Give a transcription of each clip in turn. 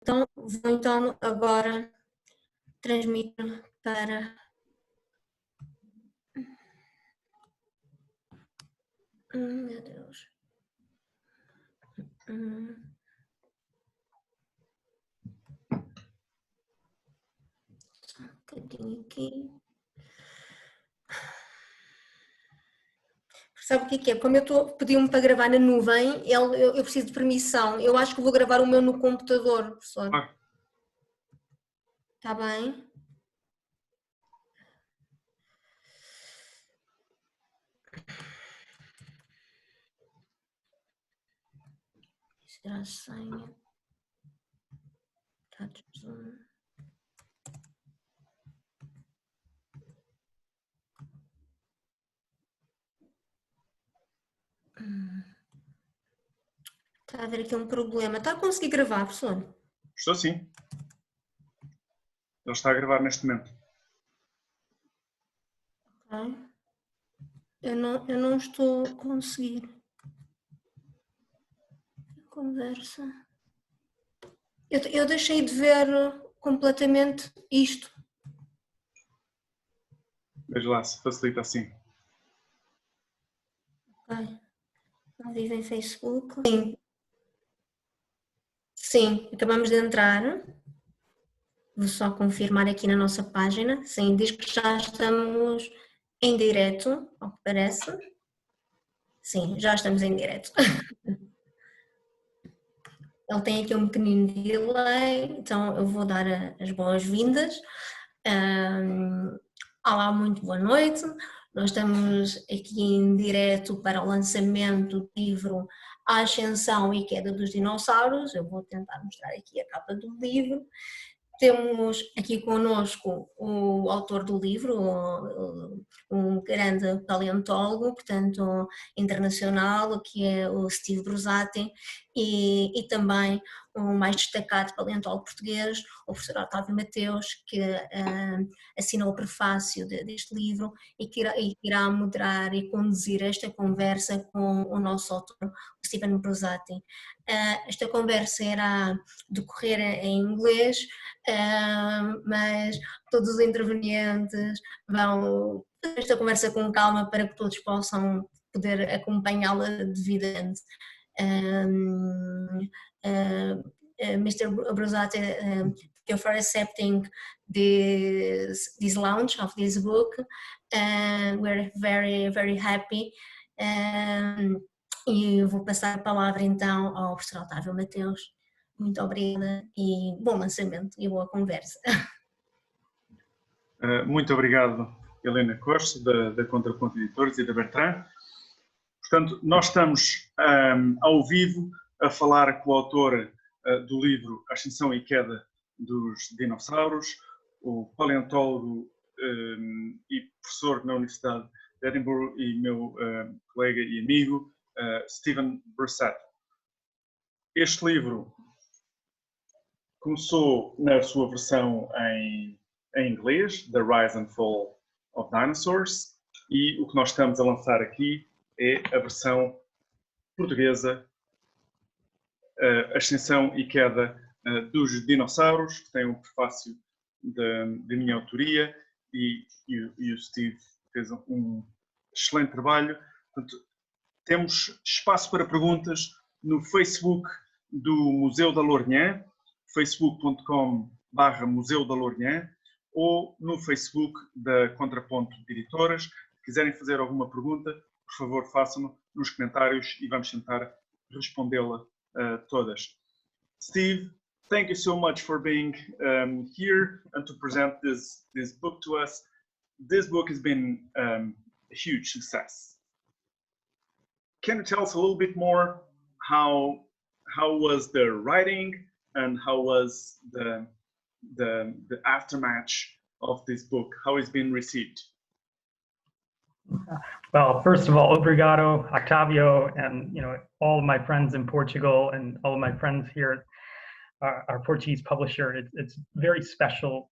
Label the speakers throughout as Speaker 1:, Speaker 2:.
Speaker 1: Então, vou então agora transmitir para... meu Deus. Só um bocadinho aqui. Sabe o que é? Como eu pedi-me para gravar na nuvem, eu preciso de permissão. Eu acho que vou gravar o meu no computador, professor.
Speaker 2: Ah.
Speaker 1: Está bem? Será a senha? Dados Zoom. Está a haver aqui um problema. Está a conseguir gravar, professor?
Speaker 2: Estou sim. Ele está a gravar neste momento.
Speaker 1: Ok. Eu não estou a conseguir. Conversa. Eu deixei de ver completamente isto.
Speaker 2: Veja lá se facilita assim.
Speaker 1: Ok. Ao vivo em Facebook. Sim. Sim, acabamos de entrar. Vou só confirmar aqui na nossa página. Sim, diz que já estamos em direto, ao que parece. Sim, já estamos em direto. Ele tem aqui um pequenino delay, então eu vou dar as boas-vindas. Olá, muito boa noite. Nós estamos aqui em direto para o lançamento do livro A Ascensão e Queda dos Dinossauros. Eu vou tentar mostrar aqui a capa do livro. Temos aqui connosco o autor do livro, um grande paleontólogo, portanto, internacional, que é o Steve Brusatte, e também o mais destacado paleontólogo português, o professor Octávio Mateus, que assinou o prefácio deste livro e que irá moderar e conduzir esta conversa com o nosso autor, o Steve Brusatte. Esta conversa irá decorrer em inglês, mas todos os intervenientes vão fazer esta conversa com calma para que todos possam poder acompanhá-la devidamente. Mr. Brusatte, thank you for accepting this launch of this book. We're very happy. E vou passar a palavra então ao professor Octávio Mateus. Muito obrigada e bom lançamento e boa conversa.
Speaker 2: Muito obrigado, Helena Costa, da Contraponto Editores e da Bertrand. Portanto, nós estamos ao vivo a falar com o autor do livro A Ascensão e Queda dos Dinossauros, o paleontólogo e professor na Universidade de Edimburgo e meu colega e amigo, Steve Brusatte. Este livro começou na sua versão em inglês, The Rise and Fall of Dinosaurs, e o que nós estamos a lançar aqui é a versão portuguesa, Ascensão e Queda dos Dinossauros, que tem um prefácio da minha autoria, e o Steve fez um excelente trabalho. Portanto, temos espaço para perguntas no Facebook do Museu da Lourinhã, facebook.com/Museu da Lourinhã, ou no Facebook da Contraponto Editoras. Se quiserem fazer alguma pergunta, por favor, façam-no nos comentários e vamos tentar respondê-la todas. Steve, thank you so much for being here and to present this book to us. This book has been a huge success. Can you tell us a little bit more how was the writing and how was the aftermath of this book? How it's been received?
Speaker 3: Well, first of all, obrigado, Octavio, and all of my friends in Portugal and all of my friends here at our Portuguese publisher. It's very special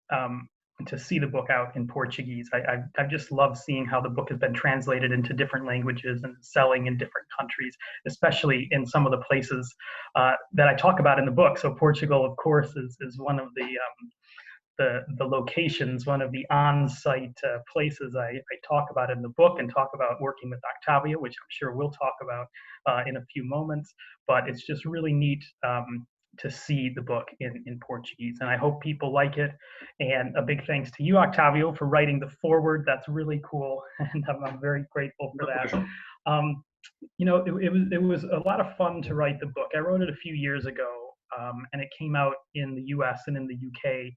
Speaker 3: to see the book out in Portuguese. I just love seeing how the book has been translated into different languages and selling in different countries, especially in some of the places that I talk about in the book. So Portugal, of course, is one of the locations, one of the on-site places I talk about in the book, and talk about working with Octávio, which I'm sure we'll talk about in a few moments. But it's just really neat to see the book in Portuguese, and I hope people like it. And a big thanks to you, Octávio, for writing the foreword. That's really cool, and I'm very grateful for that. You know, it was a lot of fun to write the book. I wrote it a few years ago, and it came out in the US and in the UK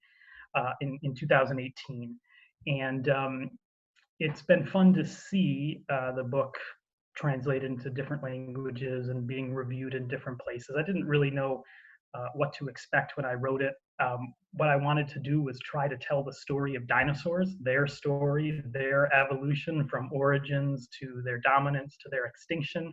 Speaker 3: in 2018. And it's been fun to see the book translated into different languages and being reviewed in different places. I didn't really know what to expect when I wrote it. What I wanted to do was try to tell the story of dinosaurs, their story, their evolution from origins to their dominance to their extinction.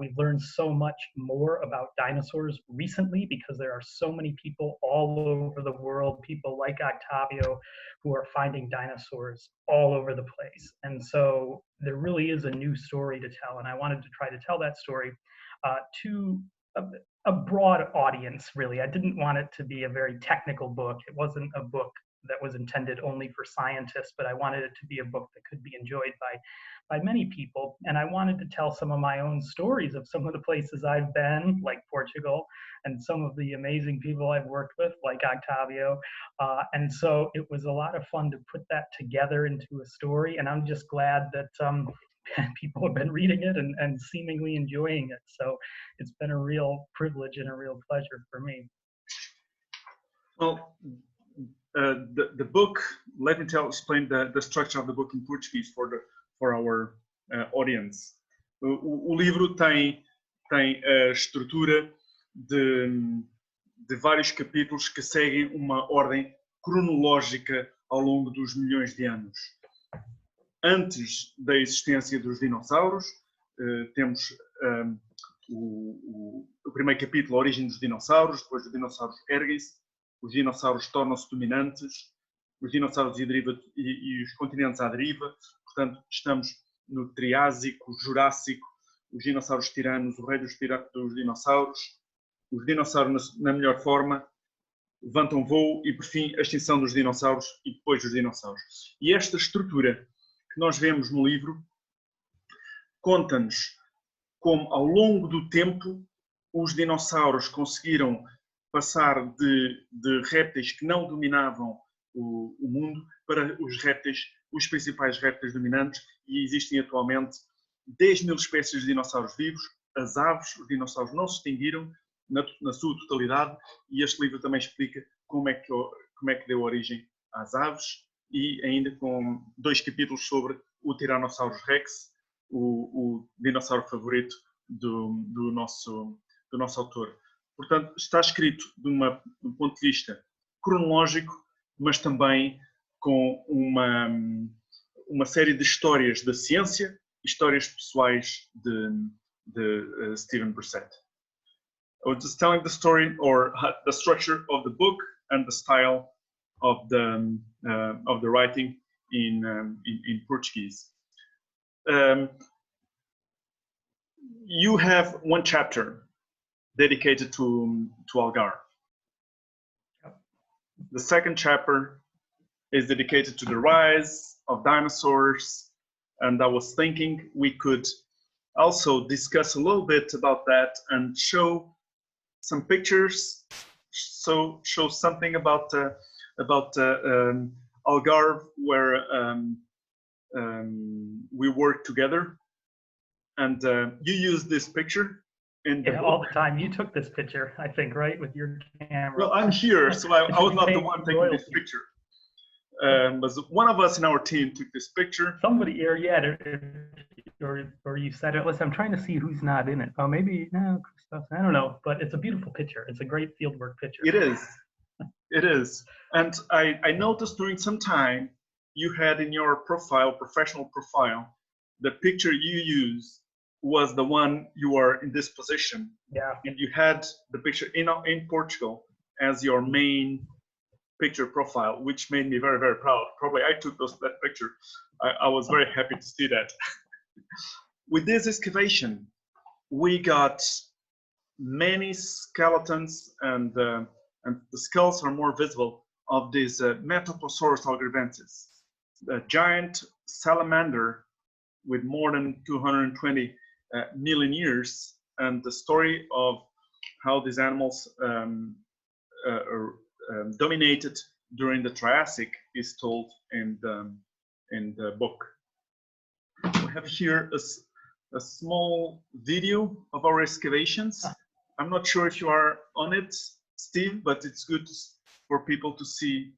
Speaker 3: We've learned so much more about dinosaurs recently because there are so many people all over the world, people like Octávio, who are finding dinosaurs all over the place. And so there really is a new story to tell. And I wanted to try to tell that story to a broad audience, really. I didn't want it to be a very technical book. It wasn't a book that was intended only for scientists, but I wanted it to be a book that could be enjoyed by many people. And I wanted to tell some of my own stories of some of the places I've been, like Portugal, and some of the amazing people I've worked with, like Octávio. And so it was a lot of fun to put that together into a story. And I'm just glad that people have been reading it and seemingly enjoying it. So it's been a real privilege and a real pleasure for me.
Speaker 2: Well, the book, let me explain the structure of the book in Portuguese for our audience. O livro tem a estrutura de vários capítulos que seguem uma ordem cronológica ao longo dos milhões de anos. Antes da existência dos dinossauros, temos o primeiro capítulo, a origem dos dinossauros. Depois os dinossauros erguem-se, os dinossauros tornam-se dominantes, os dinossauros e os continentes à deriva. Portanto, estamos no Triásico, Jurássico, os dinossauros tiranos, o rei dos dinossauros, os dinossauros na melhor forma, levantam voo e, por fim, a extinção dos dinossauros e depois dos dinossauros. E esta estrutura que nós vemos no livro conta-nos como, ao longo do tempo, os dinossauros conseguiram passar de répteis que não dominavam o mundo para os principais répteis dominantes, e existem atualmente 10 mil espécies de dinossauros vivos. As aves, os dinossauros não se extinguiram na sua totalidade, e este livro também explica como é que deu origem às aves, e ainda com 2 capítulos sobre o Tiranossauros Rex, o dinossauro favorito do nosso autor. Portanto, está escrito de um ponto de vista cronológico, mas também com uma série de histórias da ciência, histórias pessoais de Steve Brusatte. I was just telling the story or the structure of the book and the style of the writing in Portuguese. You have one chapter dedicated to Algarve. The second chapter is dedicated to the rise of dinosaurs, and I was thinking we could also discuss a little bit about that and show some pictures, show something about Algarve, where we work together. And you use this picture in the book.
Speaker 3: All the time. You took this picture, I think, right, with your camera.
Speaker 2: Well, I'm here, so I was not the one taking this picture. But one of us in our team took this picture.
Speaker 3: Somebody, or you said it. Listen, I'm trying to see who's not in it. Oh, maybe no, I don't know. But it's a beautiful picture. It's a great fieldwork picture.
Speaker 2: It is. It is. And I noticed during some time you had in your profile, professional profile, the picture you use was the one you are in this position.
Speaker 3: Yeah.
Speaker 2: And you had the picture in Portugal as your main picture profile, which made me very, very proud. Probably I took that picture. I was very happy to see that. With this excavation, we got many skeletons, and the skulls are more visible, of this Metaposaurus algrivensis, a giant salamander with more than 220 million years, and the story of how these animals dominated during the Triassic is told in the book. We have here a small video of our excavations. I'm not sure if you are on it, Steve, but it's good for people to see.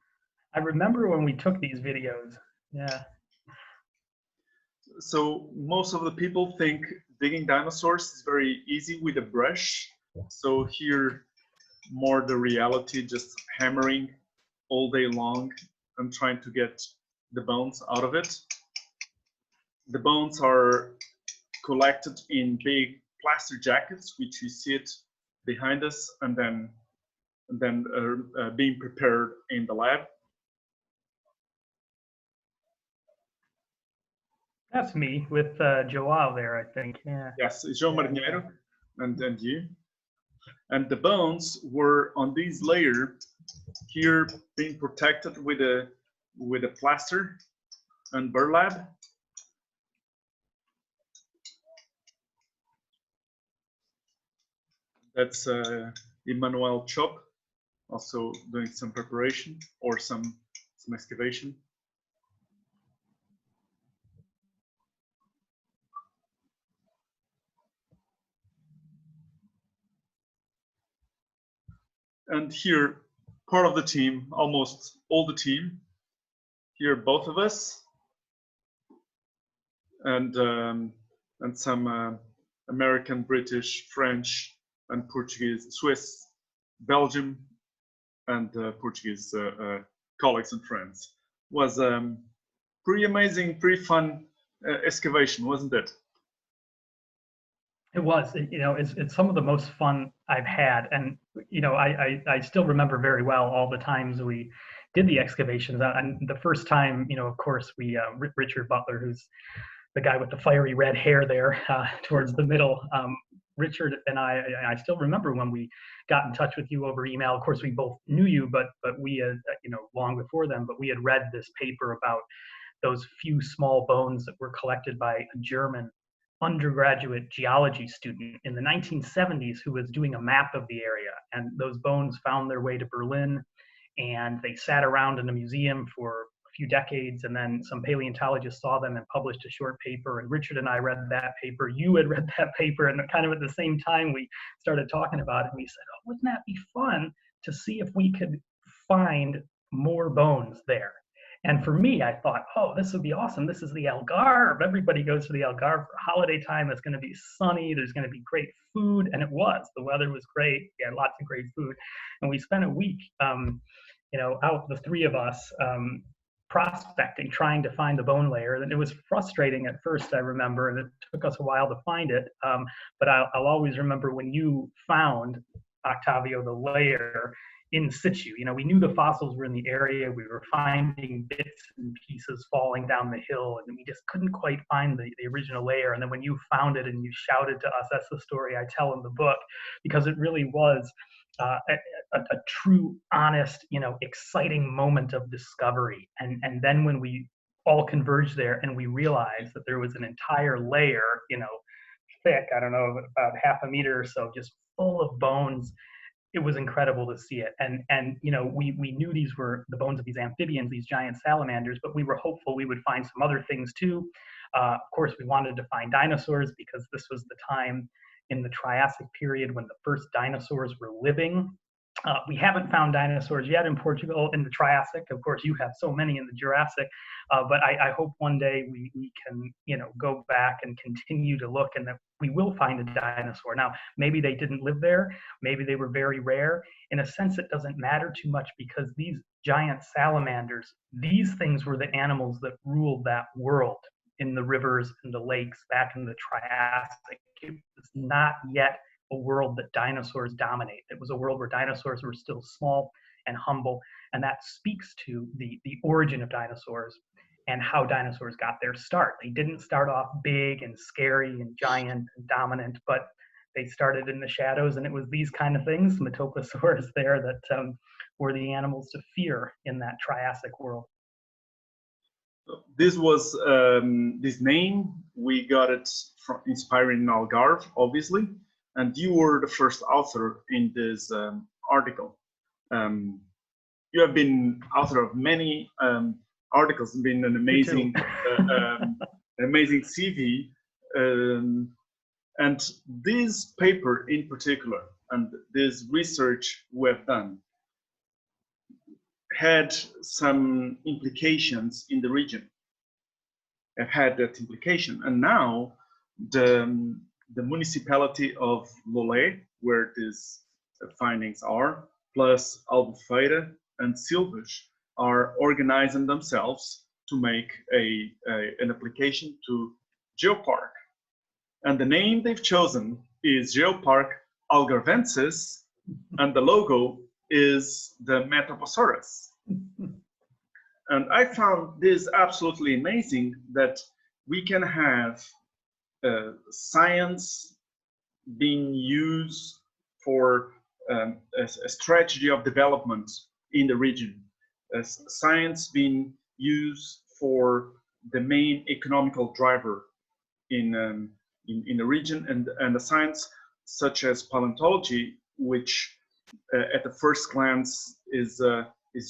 Speaker 3: I remember when we took these videos. Yeah.
Speaker 2: So most of the people think digging dinosaurs is very easy with a brush. So here, more the reality, just hammering all day long and trying to get the bones out of it. The bones are collected in big plaster jackets, which you see it behind us, and then being prepared in the lab.
Speaker 3: That's me with Joao there, I think. Yeah.
Speaker 2: Yes, João Marinheiro and you. And the bones were on this layer here, being protected with a plaster and burlap. That's Emmanuel Chop, also doing some preparation or some excavation. And here, part of the team, almost all the team. Here, both of us, and some American, British, French, and Portuguese, Swiss, Belgium, and Portuguese colleagues and friends. Was pretty amazing, pretty fun excavation, wasn't it?
Speaker 3: It was. It's some of the most fun I've had, and I still remember very well all the times we did the excavations. And the first time, of course, we Richard Butler, who's the guy with the fiery red hair there towards the middle. Richard and I still remember when we got in touch with you over email. Of course, we both knew you, but we had, long before then, but we had read this paper about those few small bones that were collected by a German undergraduate geology student in the 1970s who was doing a map of the area. And those bones found their way to Berlin, and they sat around in a museum for a few decades, and then some paleontologists saw them and published a short paper, and Richard and I read that paper. You had read that paper, and kind of at the same time we started talking about it, and we said, oh, wouldn't that be fun to see if we could find more bones there? And for me, I thought, oh, this would be awesome. This is the Algarve. Everybody goes to the Algarve for holiday time. It's going to be sunny. There's going to be great food. And it was. The weather was great. We had lots of great food. And we spent a week, out, the three of us, prospecting, trying to find the bone layer. And it was frustrating at first, I remember, and it took us a while to find it. But I'll always remember when you found, Octavio, the layer in situ. We knew the fossils were in the area. We were finding bits and pieces falling down the hill, and we just couldn't quite find the original layer. And then when you found it and you shouted to us, that's the story I tell in the book, because it really was a true, honest, exciting moment of discovery. And then when we all converged there and we realized that there was an entire layer, thick, I don't know, about half a meter or so, just full of bones. It was incredible to see it. And we knew these were the bones of these amphibians, these giant salamanders, but we were hopeful we would find some other things too. Of course, we wanted to find dinosaurs because this was the time in the Triassic period when the first dinosaurs were living. We haven't found dinosaurs yet in Portugal in the Triassic. Of course, you have so many in the Jurassic, but I hope one day we can, go back and continue to look, and that we will find a dinosaur. Now, maybe they didn't live there. Maybe they were very rare. In a sense, it doesn't matter too much, because these giant salamanders, these things were the animals that ruled that world in the rivers and the lakes back in the Triassic. It was not yet a world that dinosaurs dominate. It was a world where dinosaurs were still small and humble. And that speaks to the origin of dinosaurs and how dinosaurs got their start. They didn't start off big and scary and giant and dominant, but they started in the shadows, and it was these kind of things, Metoposaurus there, that were the animals to fear in that Triassic world.
Speaker 2: This was this name, we got it from inspiring Algarve, obviously, and you were the first author in this article. You have been author of many articles, been an amazing, amazing CV, and this paper in particular, and this research we have done, had some implications in the region. Have had that implication, and now the municipality of Lolé, where these findings are, plus Albufeira and Silves, are organizing themselves to make an application to Geopark. And the name they've chosen is Geopark Algarvensis, and the logo is the Metoposaurus. And I found this absolutely amazing, that we can have science being used for a strategy of development in the region, science being used for the main economical driver in the region, and a science such as paleontology, which at the first glance is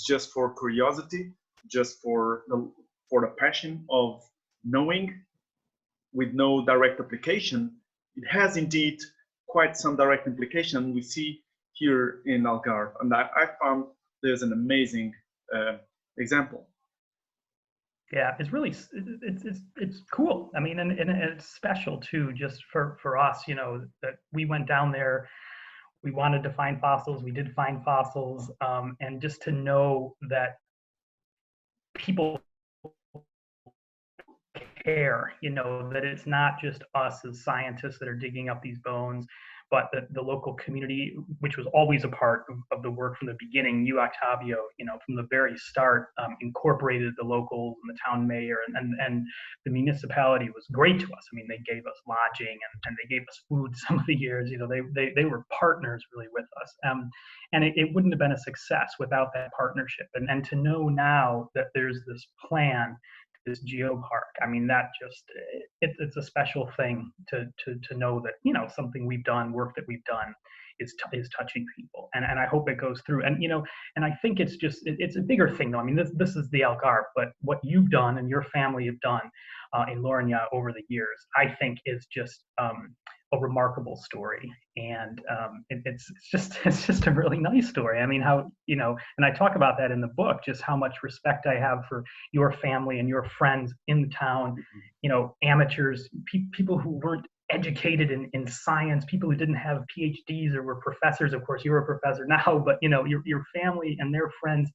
Speaker 2: just for curiosity, just for the passion of knowing, with no direct application. It has indeed quite some direct implication we see here in Algarve, and I found there's an amazing example.
Speaker 3: Yeah, it's really, it's cool. I mean, and it's special too, just for us, you know, that we went down there, we wanted to find fossils, we did find fossils, and just to know that people care, you know, that it's not just us as scientists that are digging up these bones, but the local community, which was always a part of the work from the beginning. You, Octavio, you know, from the very start, incorporated the locals and the town mayor, and the municipality was great to us. I mean, they gave us lodging and they gave us food some of the years. You know, they were partners really with us, and it wouldn't have been a success without that partnership. And to know now that there's this plan, this geopark, I mean, that just, it's a special thing to know that, you know, something we've done, work that we've done is touching people, and I hope it goes through. And, you know, and I think it's just, it's a bigger thing though. I mean, this is the Algarve, but what you've done and your family have done in Lourinhã over the years, I think is just a remarkable story. And it's just a really nice story. I mean, how, you know, and I talk about that in the book, just how much respect I have for your family and your friends in the town, you know, amateurs, people who weren't educated in science, people who didn't have PhDs or were professors. Of course, you're a professor now, but, you know, your family and their friends,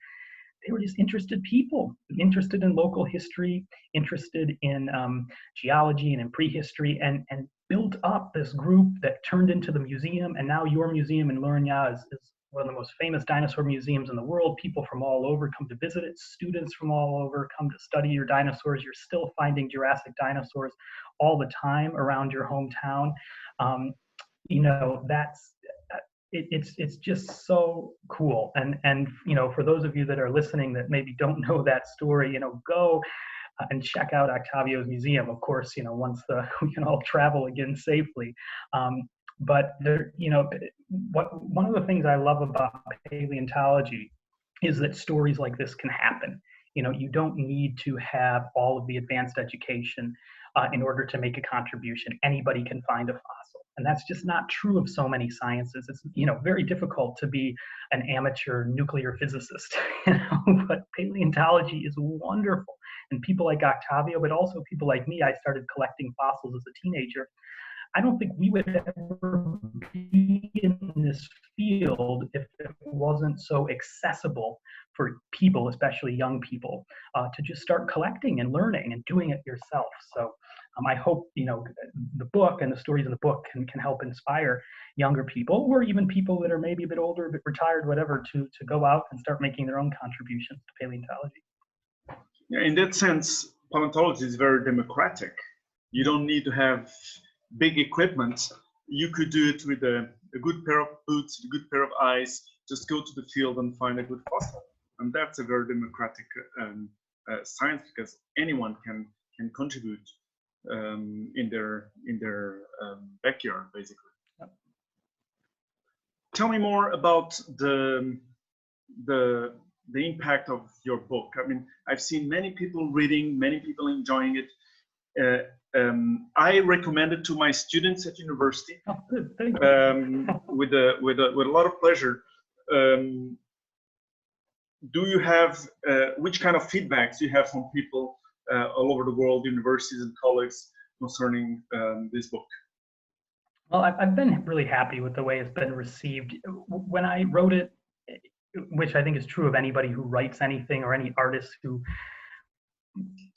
Speaker 3: they were just interested people, interested in local history, interested in geology and in prehistory, and built up this group that turned into the museum. And now your museum in Lourinhã is one of the most famous dinosaur museums in the world. People from all over come to visit it. Students from all over come to study your dinosaurs. You're still finding Jurassic dinosaurs all the time around your hometown. You know, it's just so cool. And you know, for those of you that are listening that maybe don't know that story, you know, go and check out Octavio's museum. Of course, you know, once we can all travel again safely. But there, you know, one of the things I love about paleontology is that stories like this can happen. You know, you don't need to have all of the advanced education in order to make a contribution. Anybody can find a fossil. And that's just not true of so many sciences. It's, you know, very difficult to be an amateur nuclear physicist, you know, but paleontology is wonderful. And people like Octavio, but also people like me, I started collecting fossils as a teenager. I don't think we would ever be in this field if it wasn't so accessible for people, especially young people, to just start collecting and learning and doing it yourself. So I hope, you know, the book and the stories in the book can help inspire younger people, or even people that are maybe a bit older, a bit retired, whatever, to go out and start making their own contributions to paleontology.
Speaker 2: Yeah, in that sense, paleontology is very democratic. You don't need to have big equipment. You could do it with a good pair of boots, a good pair of eyes. Just go to the field and find a good fossil, and that's a very democratic science, because anyone can contribute in their backyard, basically.
Speaker 3: Yep.
Speaker 2: Tell me more about the impact of your book. I mean, I've seen many people reading, many people enjoying it. I recommend it to my students at university.
Speaker 3: Oh, good. Thank you.
Speaker 2: With a lot of pleasure. Do you have which kind of feedbacks do you have from people all over the world, universities and colleagues, concerning this book?
Speaker 3: Well, I've been really happy with the way it's been received. When I wrote it, which I think is true of anybody who writes anything, or any artist who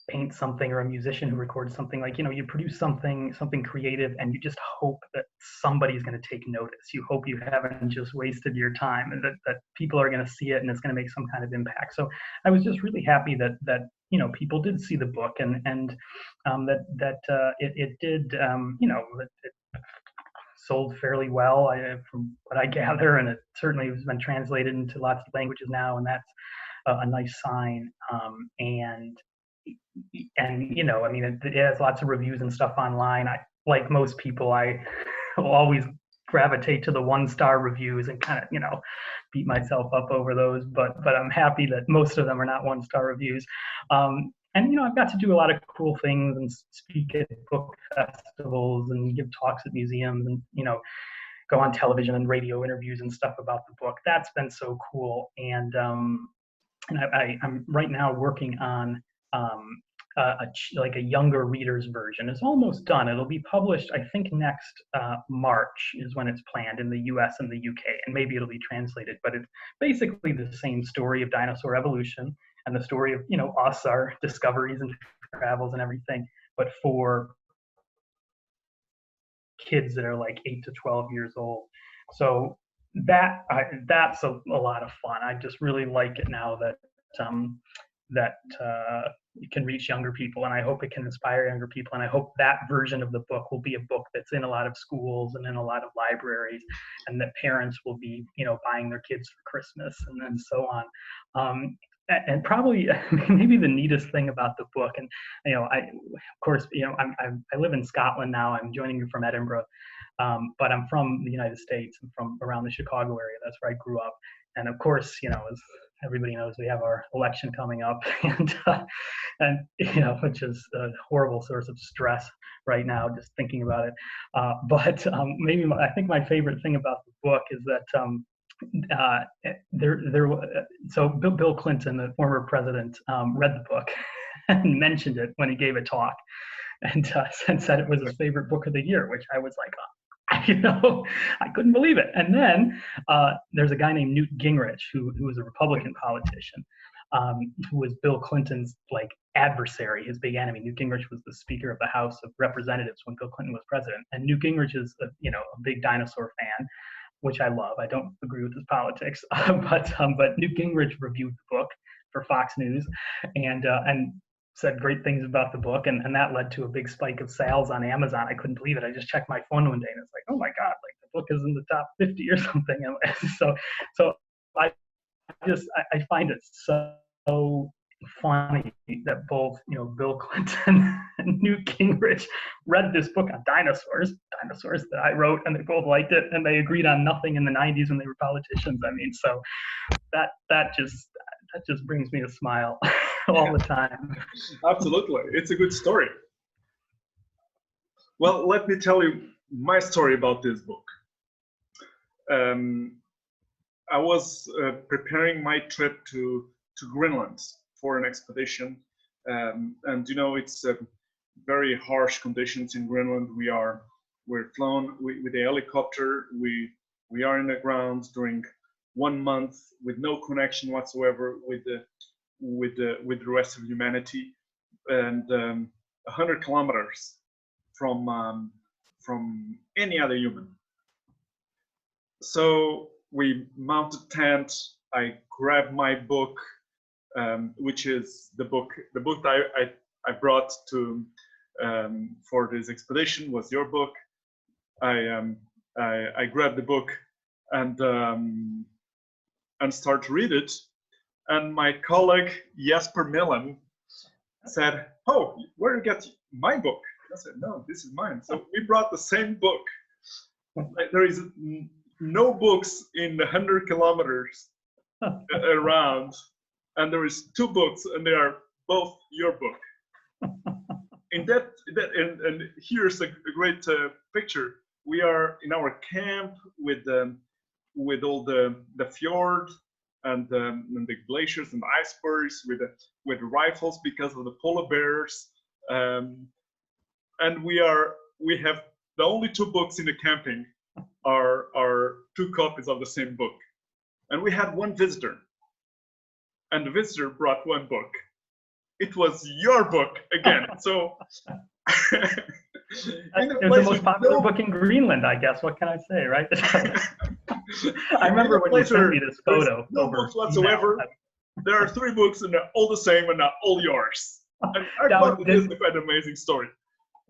Speaker 3: paints something, or a musician who records something, like, you know, you produce something creative, and you just hope that somebody's going to take notice. You hope you haven't just wasted your time, and that people are going to see it and it's going to make some kind of impact. So I was just really happy that you know, people did see the book, and that it did, you know, it sold fairly well, from what I gather, and it certainly has been translated into lots of languages now, and that's a nice sign. And you know, I mean, it has lots of reviews and stuff online. Like most people, I always gravitate to the 1-star reviews and kind of, you know, beat myself up over those. But I'm happy that most of them are not 1-star reviews. And you know, I've got to do a lot of cool things and speak at book festivals and give talks at museums, and, you know, go on television and radio interviews and stuff about the book. That's been so cool. And I'm right now working on like a younger reader's version. It's almost done. It'll be published, I think, next March is when it's planned, in the US and the UK, and maybe it'll be translated. But it's basically the same story of dinosaur evolution, and the story of, you know, us, our discoveries and travels and everything, but for kids that are like 8 to 12 years old. So that's a lot of fun. I just really like it now that it can reach younger people, and I hope it can inspire younger people. And I hope that version of the book will be a book that's in a lot of schools and in a lot of libraries, and that parents will be, you know, buying their kids for Christmas and so on. And probably maybe the neatest thing about the book, and, you know, of course, you know, I live in Scotland now. I'm joining you from Edinburgh, but I'm from the United States. I'm from around the Chicago area. That's where I grew up. And of course, you know, as everybody knows, we have our election coming up, and you know, which is a horrible source of stress right now, just thinking about it. But maybe I think my favorite thing about the book is that so Bill Clinton, the former president, read the book and mentioned it when he gave a talk, and said it was his favorite book of the year, which I was like, you know, I couldn't believe it. And then there's a guy named Newt Gingrich, who was a Republican politician, who was Bill Clinton's like adversary, his big enemy. Newt Gingrich was the Speaker of the House of Representatives when Bill Clinton was president, and Newt Gingrich is a big dinosaur fan, which I love. I don't agree with his politics, but Newt Gingrich reviewed the book for Fox News, and said great things about the book, and that led to a big spike of sales on Amazon. I couldn't believe it. I just checked my phone one day, and it's like, oh my God, like the book is in the top 50 or something. So I find it so funny that both, you know, Bill Clinton and Newt Gingrich read this book on dinosaurs that I wrote, and they both liked it, and they agreed on nothing in the 90s when they were politicians. I mean, so that just brings me a smile all the time.
Speaker 2: Absolutely, it's a good story. Well, let me tell you my story about this book. I was preparing my trip to Greenland for an expedition, and you know, it's very harsh conditions in Greenland. We're flown with a helicopter. We are in the ground during 1 month with no connection whatsoever with the rest of humanity, and 100 kilometers from any other human. So we mounted tent. I grabbed my book, which is the book that I brought to for this expedition was your book. I grabbed the book and started to read it. And my colleague Jesper Millen said, "Oh, where did you get my book?" I said, "No, this is mine." So we brought the same book. Like, there is no books in the 100 kilometers around, and there is 2 books, and they are both your book. And here's a great picture. We are in our camp with all the fjord and the glaciers and icebergs with rifles because of the polar bears, and we have the only 2 books in the camping are 2 copies of the same book, and we had 1 visitor, and the visitor brought 1 book. It was your book again. So
Speaker 3: it was the most popular book in Greenland, I guess. What can I say, right? I remember when you sent me this photo.
Speaker 2: No books whatsoever. There are 3 books and they're all the same and they're all yours. And I thought this is quite an amazing story.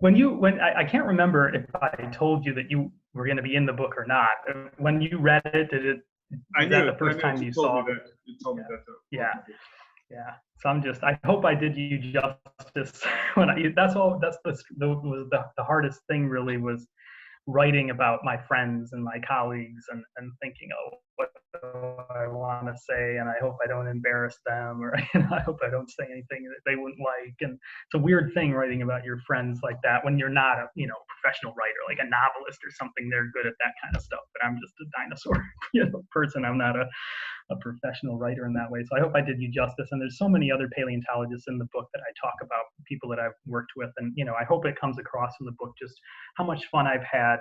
Speaker 3: I can't remember if I told you that you were going to be in the book or not. When you read it, was that the first time you saw it?
Speaker 2: You told me that.
Speaker 3: Yeah. Yeah. So I hope I did you justice. That's the hardest thing really, was writing about my friends and my colleagues and thinking, oh, what do I want to say? And I hope I don't embarrass them, or I hope I don't say anything that they wouldn't like. And it's a weird thing writing about your friends like that when you're not a professional writer, like a novelist or something. They're good at that kind of stuff, but I'm just a dinosaur person. I'm not a professional writer in that way. So I hope I did you justice. And there's so many other paleontologists in the book that I talk about, people that I've worked with. And, I hope it comes across in the book just how much fun I've had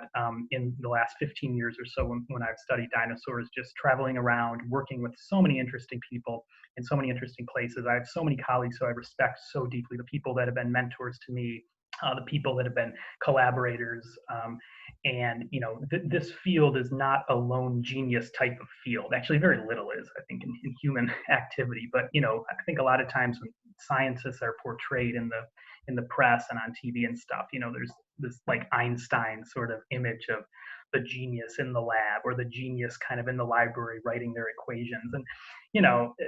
Speaker 3: in the last 15 years or so when I've studied dinosaurs, just traveling around, working with so many interesting people in so many interesting places. I have so many colleagues who I respect so deeply, the people that have been mentors to me, the people that have been collaborators. And this field is not a lone genius type of field. Actually, very little is, I think, in human activity. But I think a lot of times when scientists are portrayed in the press and on TV and stuff, there's this like Einstein sort of image of the genius in the lab or the genius kind of in the library writing their equations. And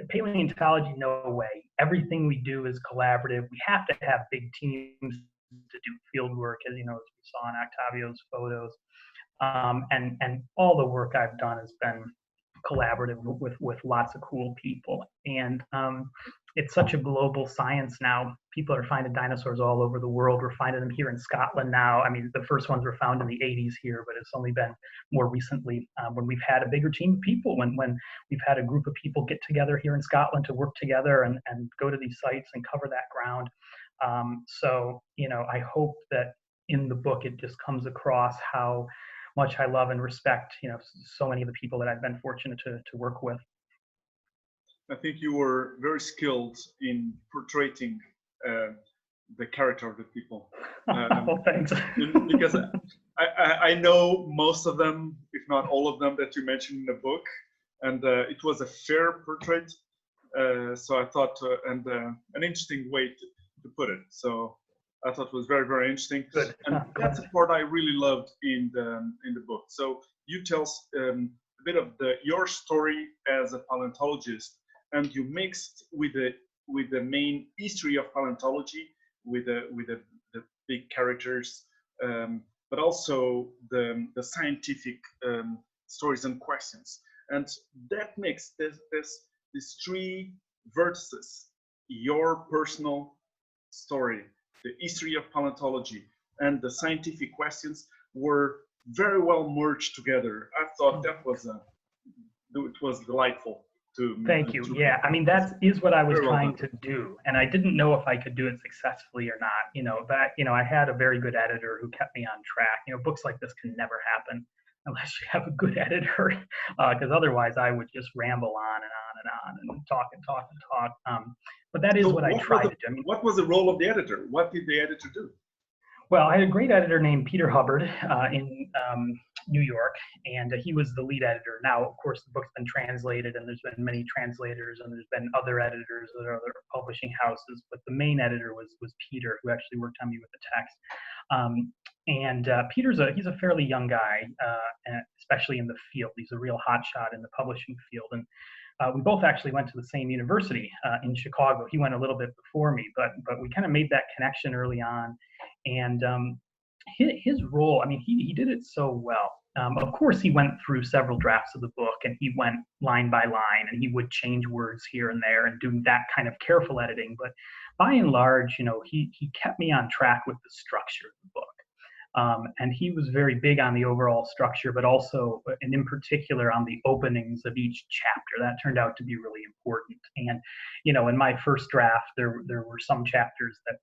Speaker 3: paleontology, no way. Everything we do is collaborative. We have to have big teams to do field work, as as we saw in Octavio's photos, and all the work I've done has been collaborative with lots of cool people. And it's such a global science now. People are finding dinosaurs all over the world. We're finding them here in Scotland now. I mean, the first ones were found in the 80s here, but it's only been more recently when we've had a bigger team of people, when we've had a group of people get together here in Scotland to work together and go to these sites and cover that ground. So, I hope that in the book, it just comes across how much I love and respect, so many of the people that I've been fortunate to work with.
Speaker 2: I think you were very skilled in portraying the character of the people.
Speaker 3: Well, thanks.
Speaker 2: Because I know most of them, if not all of them, that you mentioned in the book, and it was a fair portrait. So I thought, and an interesting way to put it. So I thought it was very, very interesting.
Speaker 3: Good.
Speaker 2: And that's the part I really loved in the book. So you tell a bit of your story as a paleontologist, and you mixed with the main history of paleontology, with the big characters, but also the scientific stories and questions, and that makes these 3 vertices: your personal story, the history of paleontology, and the scientific questions were very well merged together. I thought it was delightful.
Speaker 3: Thank you. Yeah, I mean, that is what I was trying to do, and I didn't know if I could do it successfully or not. But I had a very good editor who kept me on track. Books like this can never happen unless you have a good editor, because otherwise I would just ramble on and on and on and talk and talk and talk. But that is what I tried to do.
Speaker 2: What was the role of the editor? What did the editor do?
Speaker 3: Well, I had a great editor named Peter Hubbard in New York, and he was the lead editor. Now, of course, the book's been translated, and there's been many translators, and there's been other editors at other publishing houses, but the main editor was Peter, who actually worked on me with the text. Peter's he's a fairly young guy, especially in the field. He's a real hotshot in the publishing field, and we both actually went to the same university in Chicago. He went a little bit before me, but we kind of made that connection early on. And his role, I mean, he did it so well. Of course, he went through several drafts of the book, and he went line by line, and he would change words here and there and do that kind of careful editing. But by and large, you know, he kept me on track with the structure of the book. And he was very big on the overall structure, but also, and in particular, on the openings of each chapter. That turned out to be really important. And, you know, in my first draft, there were some chapters that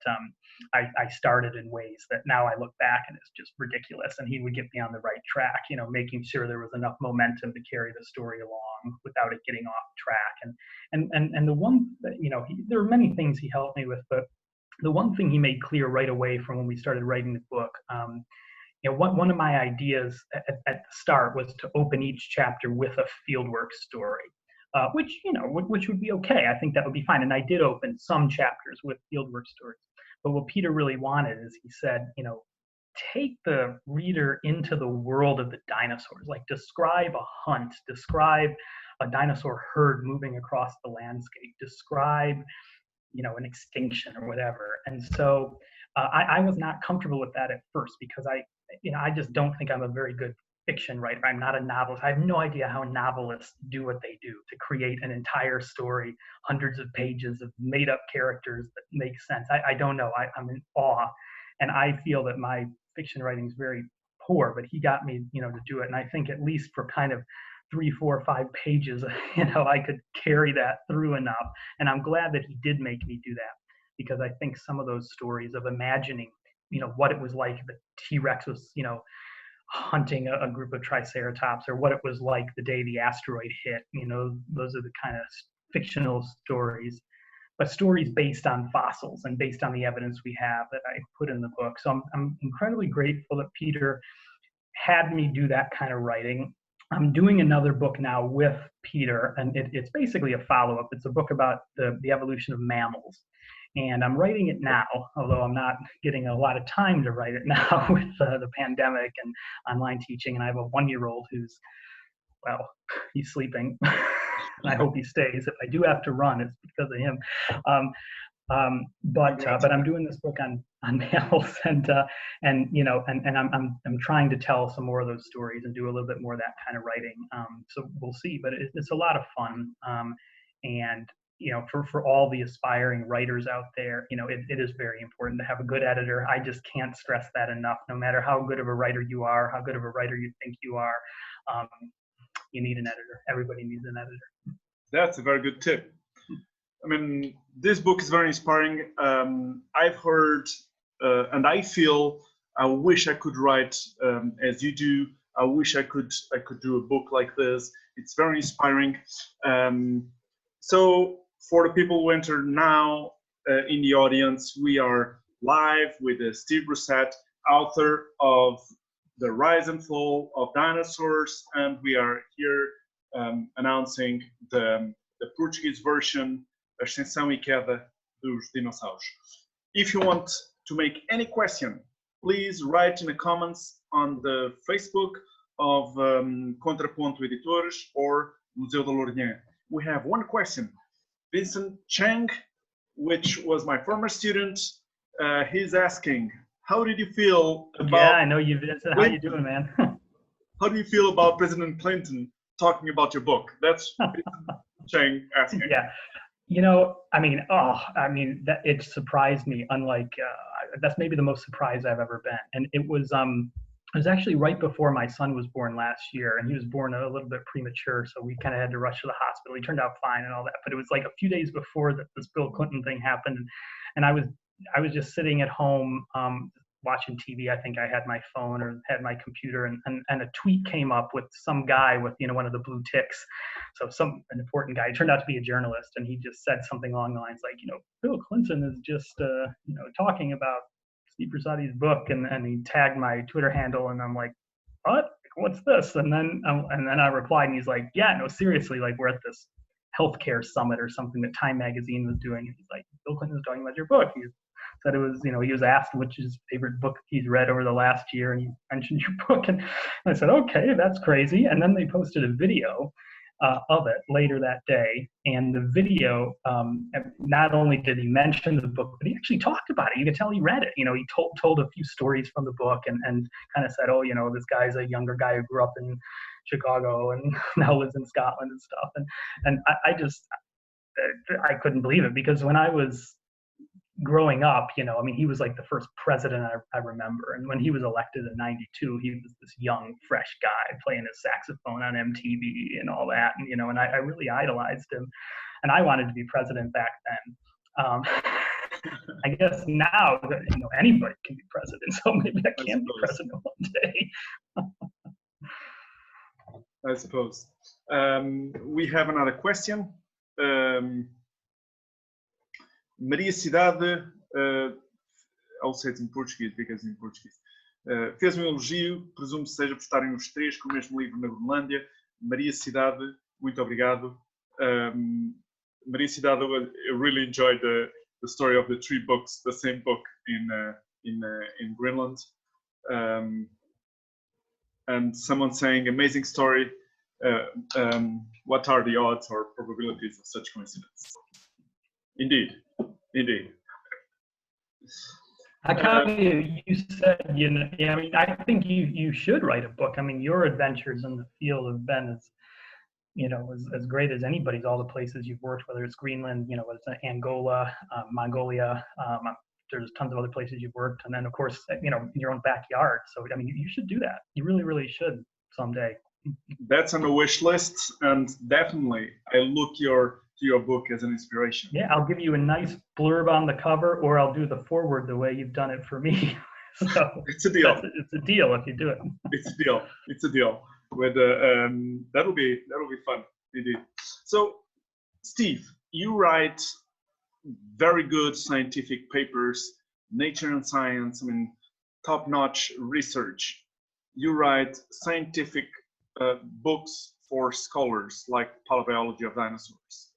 Speaker 3: I started in ways that now I look back and it's just ridiculous. And he would get me on the right track, you know, making sure there was enough momentum to carry the story along without it getting off track. And the one, you know, there were many things he helped me with, but the one thing he made clear right away from when we started writing the book, you know, one of my ideas at the start was to open each chapter with a fieldwork story, which, you know, which would be okay. I think that would be fine. And I did open some chapters with fieldwork stories. But what Peter really wanted is, he said, you know, take the reader into the world of the dinosaurs, like describe a hunt, describe a dinosaur herd moving across the landscape, describe, you know, an extinction or whatever. And so I was not comfortable with that at first, because I just don't think I'm a very good fiction writer. I'm not a novelist. I have no idea how novelists do what they do to create an entire story, hundreds of pages of made up characters that make sense. I don't know. I'm in awe. And I feel that my fiction writing is very poor, but he got me, you know, to do it. And I think at least for kind of 3, 4, 5 pages, you know, I could carry that through enough. And I'm glad that he did make me do that, because I think some of those stories of imagining, you know, what it was like the T-Rex was, you know, hunting a group of triceratops, or what it was like the day the asteroid hit, you know, those are the kind of fictional stories, but stories based on fossils and based on the evidence we have that I put in the book. So I'm incredibly grateful that Peter had me do that kind of writing. I'm doing another book now with Peter, and it's basically a follow-up. It's a book about the evolution of mammals. And I'm writing it now, although I'm not getting a lot of time to write it now with the pandemic and online teaching. And I have a 1-year-old who's, well, he's sleeping. And I hope he stays. If I do have to run, it's because of him. But I'm doing this book on mammals, and you know, and I'm trying to tell some more of those stories and do a little bit more of that kind of writing. So we'll see, but it's a lot of fun. And you know, for all the aspiring writers out there, you know, it is very important to have a good editor. I just can't stress that enough. No matter how good of a writer you are, how good of a writer you think you are, you need an editor. Everybody needs an editor.
Speaker 2: That's a very good tip. I mean, this book is very inspiring. I've heard, and I feel, I wish I could write as you do. I wish I could do a book like this. It's very inspiring. So for the people who enter now in the audience, we are live with Steve Brusatte, author of The Rise and Fall of Dinosaurs, and we are here announcing the Portuguese version, A Ascensão e Queda dos Dinossauros. If you want to make any question, please write in the comments on the Facebook of Contraponto Editores or Museu da Lourinhã. We have one question. Vincent Chang, which was my former student, he's asking, how did you feel about...
Speaker 3: Yeah, I know you, Vincent. How you doing, man?
Speaker 2: How do you feel about President Clinton talking about your book? That's Vincent Chang asking.
Speaker 3: Yeah. You know, I mean, that it surprised me. Unlike, that's maybe the most surprised I've ever been. And it was actually right before my son was born last year, and he was born a little bit premature, so we kind of had to rush to the hospital. He turned out fine and all that, but it was like a few days before this Bill Clinton thing happened, and I was just sitting at home watching TV. I think I had my phone or had my computer, and a tweet came up with some guy with, you know, one of the blue ticks. So an important guy. He turned out to be a journalist, and he just said something along the lines like, you know, Bill Clinton is just, you know, talking about Steve Brusatte's book, and he tagged my Twitter handle, and I'm like, what? What's this? And then I replied, and he's like, yeah, no, seriously, like, we're at this healthcare summit or something that Time magazine was doing, and he's like, Bill Clinton was talking about your book. He said it was, you know, he was asked which is his favorite book he's read over the last year, and he mentioned your book, and I said, okay, that's crazy. And then they posted a video of it later that day, and the video, not only did he mention the book, but he actually talked about it. You could tell he read it. You know, he told a few stories from the book, and kind of said, oh, you know, this guy's a younger guy who grew up in Chicago and now lives in Scotland and stuff. And I couldn't believe it, because when I was growing up, you know, I mean, he was like the first president I remember. And when he was elected in '92, he was this young, fresh guy playing his saxophone on MTV and all that. And, you know, and I really idolized him. And I wanted to be president back then. I guess now, you know, anybody can be president. So maybe I can be president one day.
Speaker 2: I suppose. We have another question. Maria Cidade, I'll say it in Portuguese because in Portuguese, fez um elogio, presumo que seja por estarem os três com o mesmo livro na Groenlândia. Maria Cidade, muito obrigado. Maria Cidade, I really enjoyed the story of the three books, the same book in Greenland. And someone saying, amazing story. What are the odds or probabilities of such coincidence? Indeed. Indeed.
Speaker 3: Octávio, you said, you know, yeah, I mean, I think you should write a book. I mean, your adventures in the field have been as, you know, as great as anybody's. All the places you've worked, whether it's Greenland, you know, whether it's Angola, Mongolia, there's tons of other places you've worked, and then of course, you know, in your own backyard. So I mean, you should do that. You really, really should someday.
Speaker 2: That's on the wish list, and definitely I look to your book as an inspiration.
Speaker 3: Yeah, I'll give you a nice blurb on the cover, or I'll do the foreword the way you've done it for me. So
Speaker 2: it's a deal.
Speaker 3: It's a deal if you do it.
Speaker 2: It's a deal. It's a deal. With that'll be fun indeed. So, Steve, you write very good scientific papers, Nature and Science. I mean, top-notch research. You write scientific books for scholars, like Paleobiology of Dinosaurs.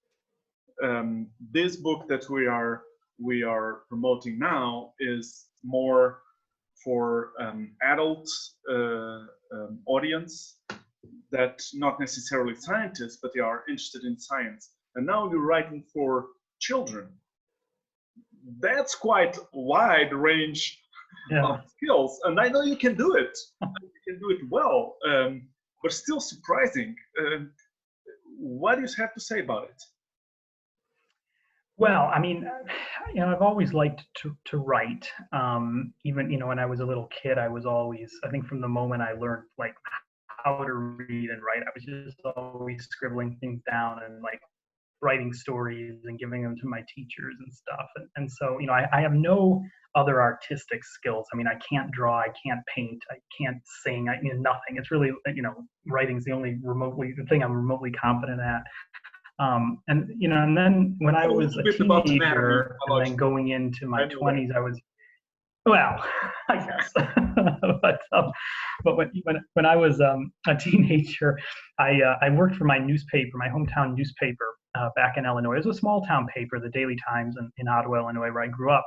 Speaker 2: This book that we are promoting now is more for adult audience that not necessarily scientists, but they are interested in science. And now you're writing for children. That's quite wide range of skills, and I know you can do it. You can do it well, but still surprising. What do you have to say about it?
Speaker 3: Well, I mean, you know, I've always liked to write. Even, you know, when I was a little kid, I was always, I think from the moment I learned like how to read and write, I was just always scribbling things down and like writing stories and giving them to my teachers and stuff. And so, you know, I have no other artistic skills. I mean, I can't draw, I can't paint, I can't sing, you know, nothing. It's really, you know, writing's the only the thing I'm remotely competent at. And, you know, and then when I was a teenager and then going into my 20s, I was, well, I guess, but when I was a teenager, I worked for my newspaper, my hometown newspaper back in Illinois. It was a small town paper, the Daily Times in Ottawa, Illinois, where I grew up.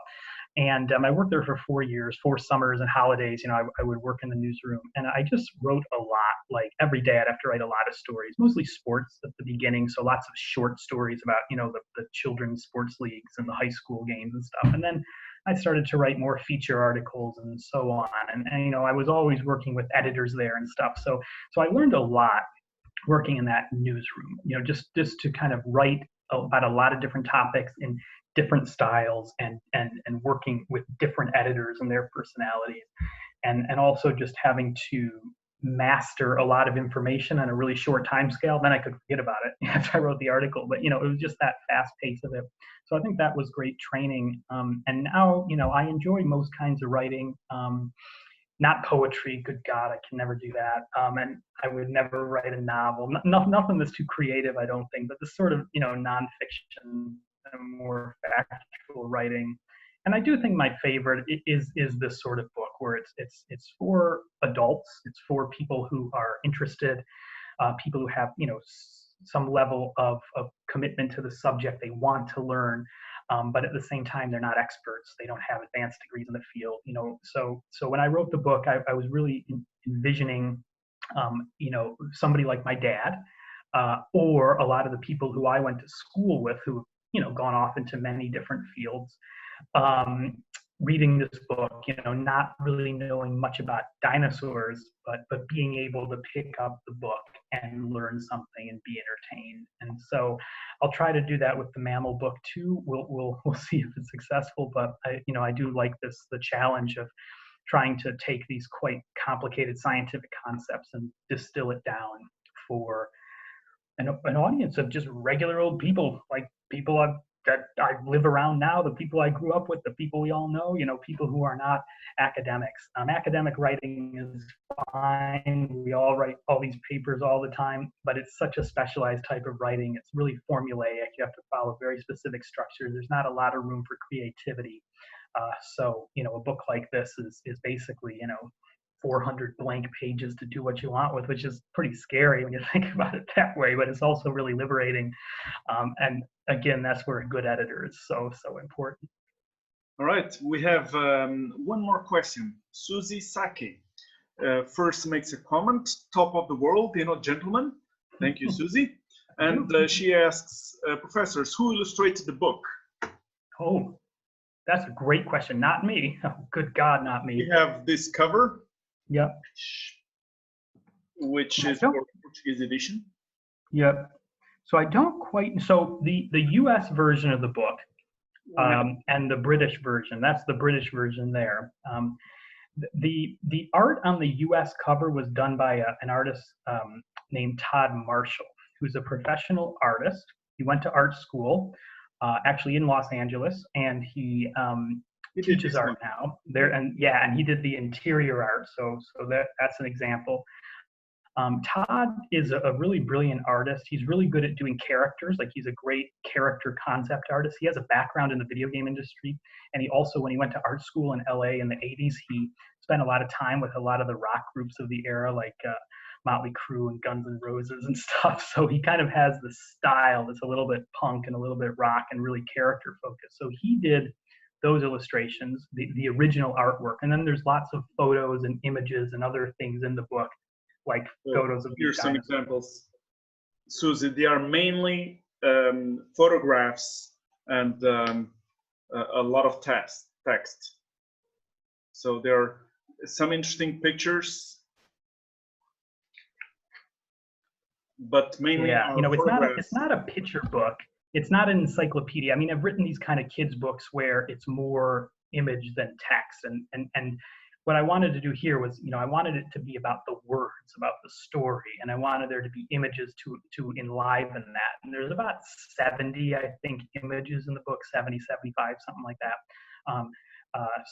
Speaker 3: And I worked there for 4 years, 4 summers and holidays. You know, I would work in the newsroom, and I just wrote a lot. Like every day, I'd have to write a lot of stories, mostly sports at the beginning. So lots of short stories about, you know, the children's sports leagues and the high school games and stuff. And then I started to write more feature articles and so on. And you know, I was always working with editors there and stuff. So I learned a lot working in that newsroom. You know, just to kind of write about a lot of different topics in different styles and working with different editors and their personalities, and also just having to master a lot of information on a really short time scale. Then I could forget about it after I wrote the article, but you know, it was just that fast pace of it. So I think that was great training. And now, you know, I enjoy most kinds of writing. Not poetry, good God, I can never do that. And I would never write a novel. Nothing that's too creative, I don't think, but this sort of, you know, nonfiction, more factual writing I do think my favorite is this sort of book where it's for adults, it's for people who are interested, people who have some level of commitment to the subject, they want to learn, but at the same time they're not experts, they don't have advanced degrees in the field, So when I wrote the book, I was really envisioning, somebody like my dad, or a lot of the people who I went to school with who gone off into many different fields, reading this book, not really knowing much about dinosaurs, but being able to pick up the book and learn something and be entertained. And so I'll try to do that with the mammal book too. We'll see if it's successful, but I do like the challenge of trying to take these quite complicated scientific concepts and distill it down for an audience of just regular old people, like people that I live around now, the people I grew up with, the people we all know, people who are not academics. Academic writing is fine. We all write all these papers all the time, but it's such a specialized type of writing. It's really formulaic. You have to follow very specific structures. There's not a lot of room for creativity. So, a book like this is basically, 400 blank pages to do what you want with, which is pretty scary when you think about it that way, but it's also really liberating. And again, that's where a good editor is so important.
Speaker 2: All right, we have one more question. Susie Saki first makes a comment, top of the world, gentlemen. Thank you, Susie. And she asks, professors, who illustrated the book?
Speaker 3: Oh, that's a great question. Not me. Oh, good God, not me.
Speaker 2: We have this cover.
Speaker 3: Yep.
Speaker 2: Which is for Portuguese edition.
Speaker 3: Yep. So I don't quite. So the U.S. version of the book and the British version. That's the British version there. The art on the U.S. cover was done by an artist named Todd Marshall, who's a professional artist. He went to art school, actually in Los Angeles, and he teaches art now there, and he did the interior art. So that's an example. Todd is a really brilliant artist. He's really good at doing characters. Like, he's a great character concept artist. He has a background in the video game industry, and he also, when he went to art school in LA in the 80s, he spent a lot of time with a lot of the rock groups of the era, like Motley Crue and Guns N' Roses and stuff. So he kind of has this style that's a little bit punk and a little bit rock and really character focused. So he did those illustrations, the original artwork. And then there's lots of photos and images and other things in the book, like photos of
Speaker 2: here's some examples. Susie, they are mainly photographs and a lot of text. So there are some interesting pictures, but mainly
Speaker 3: it's not a picture book. It's not an encyclopedia. I mean, I've written these kind of kids books where it's more image than text, and what I wanted to do here was, I wanted it to be about the words, about the story, and I wanted there to be images to enliven that. And there's about 70, I think, images in the book, 70, 75, something like that.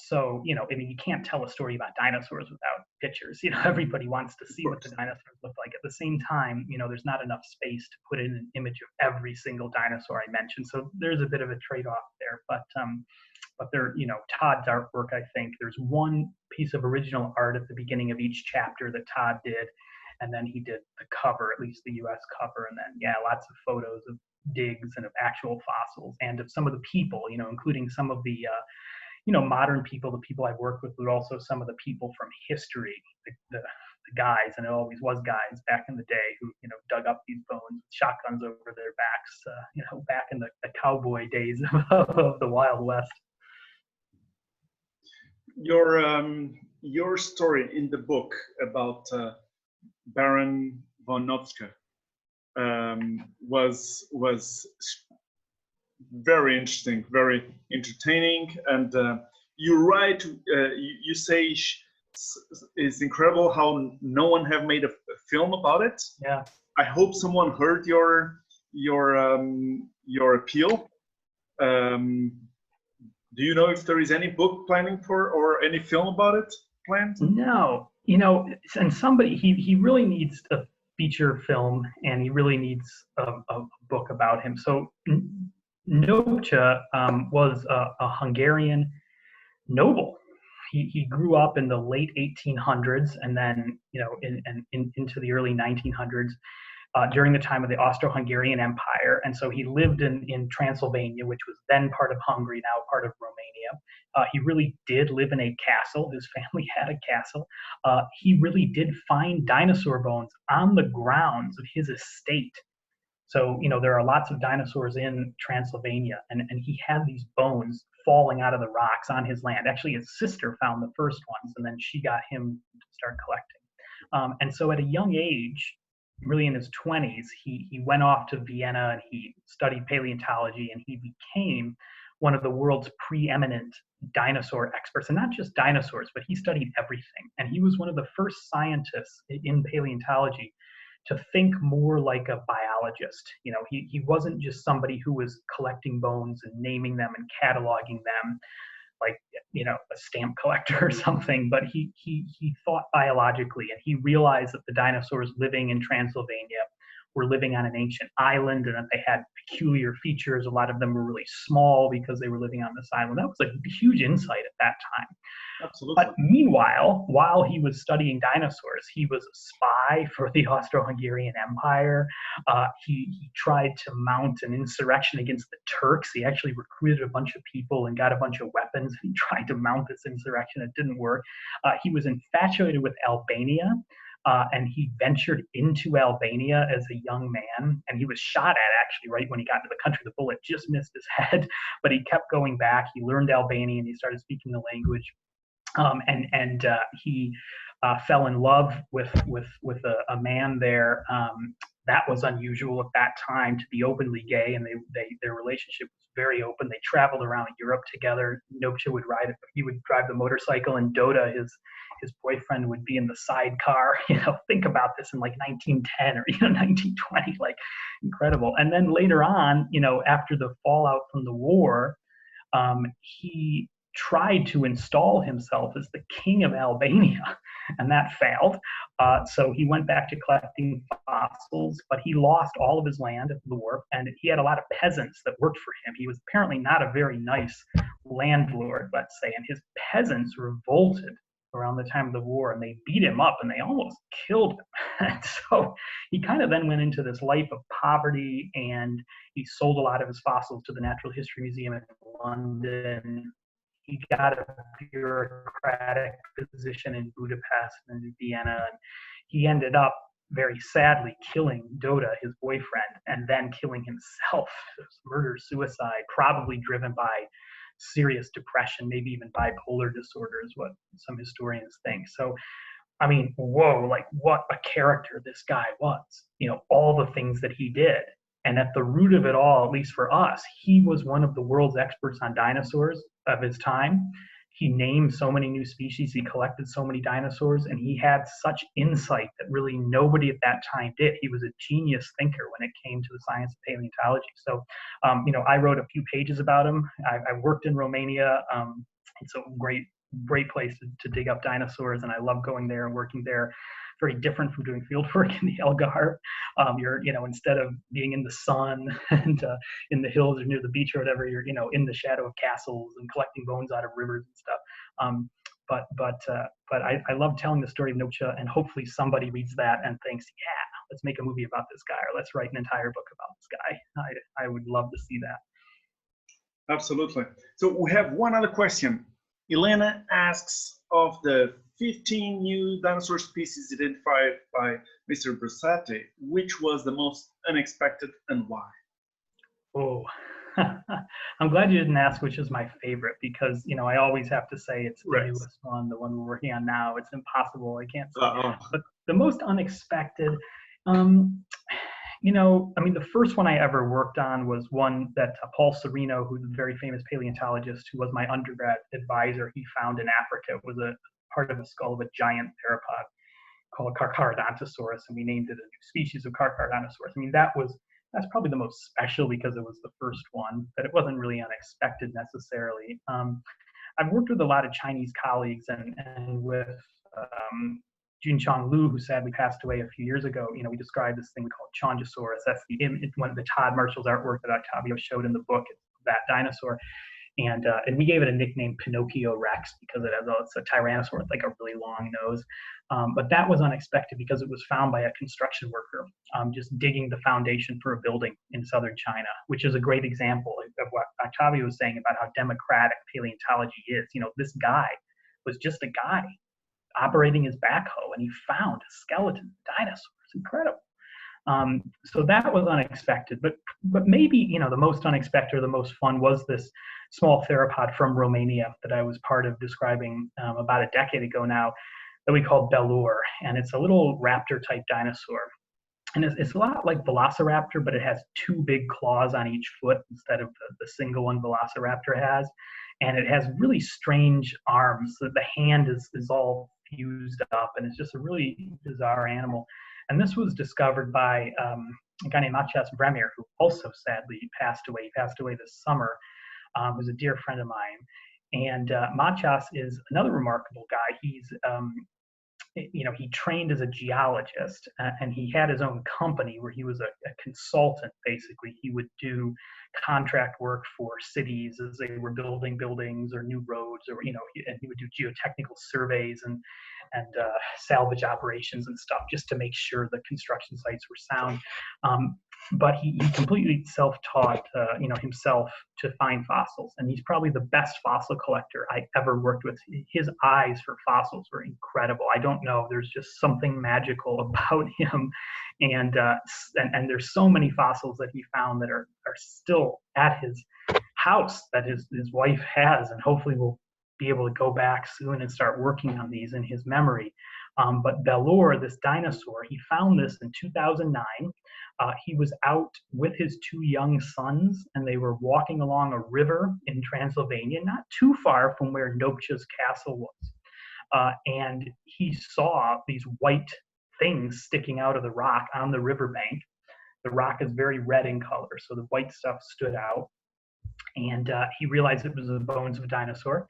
Speaker 3: So, I mean, you can't tell a story about dinosaurs without pictures. Everybody wants to see what the dinosaurs look like. At the same time, there's not enough space to put in an image of every single dinosaur I mentioned. So there's a bit of a trade-off there. But there, Todd's artwork, I think there's one piece of original art at the beginning of each chapter that Todd did, and then he did the cover, at least the U.S. cover, and then lots of photos of digs and of actual fossils and of some of the people, including some of the modern people, the people I've worked with, but also some of the people from history, the guys, and it always was guys back in the day who, dug up these bones with shotguns over their backs, back in the cowboy days of the Wild West.
Speaker 2: Your story in the book about Baron von Notzke was very interesting, very entertaining, and you write, you say it's incredible how no one have made a film about it.
Speaker 3: Yeah.
Speaker 2: I hope someone heard your appeal. Do you know if there is any book planning for or any film about it planned?
Speaker 3: No, and somebody, he really needs a feature film, and he really needs a book about him. So Noce was a Hungarian noble. He grew up in the late 1800s and then, into the early 1900s. During the time of the Austro-Hungarian Empire. And so he lived in Transylvania, which was then part of Hungary, now part of Romania. He really did live in a castle. His family had a castle. He really did find dinosaur bones on the grounds of his estate. So, there are lots of dinosaurs in Transylvania, and he had these bones falling out of the rocks on his land. Actually, his sister found the first ones, and then she got him to start collecting. And so at a young age, really in his 20s, he went off to Vienna and he studied paleontology, and he became one of the world's preeminent dinosaur experts. And not just dinosaurs, but he studied everything. And he was one of the first scientists in paleontology to think more like a biologist. He wasn't just somebody who was collecting bones and naming them and cataloging them like, a stamp collector or something, but he thought biologically, and he realized that the dinosaurs living in Transylvania were living on an ancient island and that they had peculiar features. A lot of them were really small because they were living on this island. That was a huge insight at that time.
Speaker 2: Absolutely.
Speaker 3: But meanwhile, while he was studying dinosaurs, he was a spy for the Austro-Hungarian Empire. He tried to mount an insurrection against the Turks. He actually recruited a bunch of people and got a bunch of weapons. He tried to mount this insurrection. It didn't work. He was infatuated with Albania. And he ventured into Albania as a young man, and he was shot at actually right when he got into the country. The bullet just missed his head, but he kept going back. He learned Albanian. He started speaking the language. He fell in love with a man there. That was unusual at that time, to be openly gay, and their relationship was very open. They traveled around Europe together. Nopcia would he would drive the motorcycle, and Doda, his boyfriend, would be in the sidecar. Think about this in like 1910 or 1920, like incredible. And then later on, after the fallout from the war, he tried to install himself as the king of Albania, and that failed. So he went back to collecting fossils, but he lost all of his land after the war, and he had a lot of peasants that worked for him. He was apparently not a very nice landlord, let's say, and his peasants revolted around the time of the war, and they beat him up and they almost killed him. And so he kind of then went into this life of poverty, and he sold a lot of his fossils to the Natural History Museum in London. He got a bureaucratic position in Budapest and in Vienna, and he ended up very sadly killing Doda, his boyfriend, and then killing himself. It was murder-suicide, probably driven by serious depression, maybe even bipolar disorder is what some historians think. So, I mean, whoa, like what a character this guy was, all the things that he did. And at the root of it all, at least for us, he was one of the world's experts on dinosaurs of his time. He named so many new species, he collected so many dinosaurs, and he had such insight that really nobody at that time did. He was a genius thinker when it came to the science of paleontology. So, I wrote a few pages about him. I worked in Romania. It's a great place to dig up dinosaurs, and I love going there and working there. Very different from doing field work in the Algarve. You're, instead of being in the sun and in the hills or near the beach or whatever, you're, in the shadow of castles and collecting bones out of rivers and stuff. But I love telling the story of Nopcia, and hopefully somebody reads that and thinks, yeah, let's make a movie about this guy, or let's write an entire book about this guy. I would love to see that.
Speaker 2: Absolutely. So we have one other question. Elena asks, of the 15 new dinosaur species identified by Mr. Brusatte, which was the most unexpected and why?
Speaker 3: Oh, I'm glad you didn't ask which is my favorite, because, I always have to say it's the newest one, the one we're working on now. It's impossible. I can't say. But the most unexpected, the first one I ever worked on was one that Paul Serino, who's a very famous paleontologist, who was my undergrad advisor, he found in Africa. It was a part of the skull of a giant theropod called Carcharodontosaurus, and we named it a new species of Carcharodontosaurus. That's probably the most special because it was the first one, but it wasn't really unexpected necessarily. I've worked with a lot of Chinese colleagues and with Junchang Liu, who sadly passed away a few years ago. We described this thing we call Chongosaurus. That's one of the Todd Marshall's artwork that Octavio showed in the book. It's that dinosaur. And we gave it a nickname Pinocchio Rex because it's a tyrannosaur with like a really long nose. But that was unexpected because it was found by a construction worker just digging the foundation for a building in southern China, which is a great example of what Octavio was saying about how democratic paleontology is. You know, this guy was just a guy operating his backhoe, and he found a skeleton dinosaur. It's incredible. So that was unexpected, but maybe, you know, the most unexpected or the most fun was this small theropod from Romania that I was part of describing about a decade ago now, that we called Belur, and it's a little raptor type dinosaur. And it's a lot like Velociraptor, but it has two big claws on each foot instead of the single one Velociraptor has. And it has really strange arms. So the hand is all fused up, and it's just a really bizarre animal. And this was discovered by a guy named Matthias Bremmer, who also sadly passed away. He passed away this summer, who's a dear friend of mine. And Matthias is another remarkable guy. He's, you know, he trained as a geologist, and he had his own company where he was a consultant, basically. He would do contract work for cities as they were building buildings or new roads, or, you know, and he would do geotechnical surveys and salvage operations and stuff just to make sure the construction sites were sound. But he completely self-taught, you know, himself to find fossils, and he's probably the best fossil collector I ever worked with. His eyes for fossils were incredible. I don't know, there's just something magical about him, and there's so many fossils that he found that are still at his house that his wife has, and hopefully will be able to go back soon and start working on these in his memory. But Belur, this dinosaur, he found this in 2009. He was out with his two young sons, and they were walking along a river in Transylvania, not too far from where Nopcia's castle was. And he saw these white things sticking out of the rock on the riverbank. The rock is very red in color, so the white stuff stood out. And he realized it was the bones of a dinosaur.